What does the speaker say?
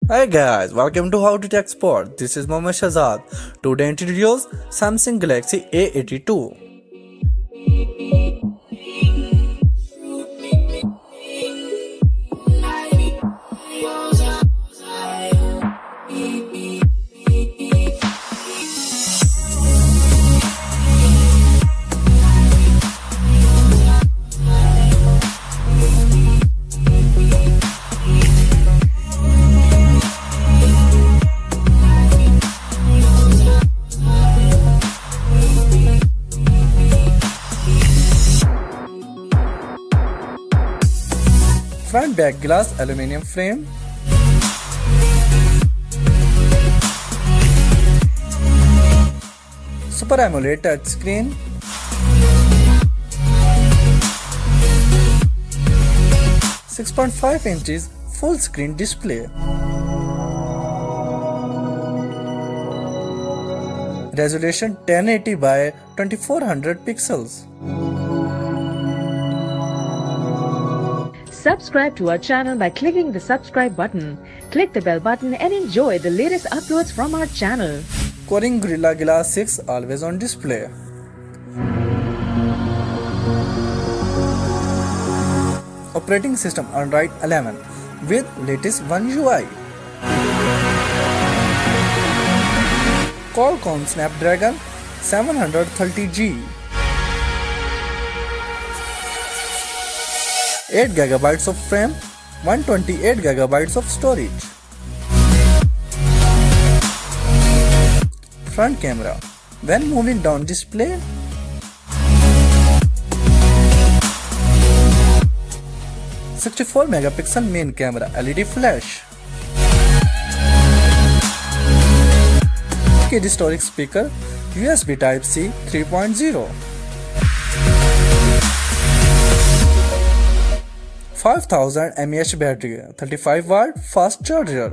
Hi guys, welcome to How to Tech Export. This is Mohammed Shahzad. Today introduce Samsung Galaxy A82. Front back glass aluminum frame, Super AMOLED touchscreen, .5 full screen display, resolution 1080 by 2400 pixels. Subscribe to our channel by clicking the subscribe button. Click the bell button and enjoy the latest uploads from our channel. QRNG Gorilla Glass 6 always on display. Operating system Android 11 with latest One UI. Qualcomm Snapdragon 730G. 8GB of RAM, 128GB of storage. Front camera. When moving down display, (64MP) main camera LED flash. Kid storage speaker, USB Type-C 3.0. 5000 mAh battery, 35 watt fast charger.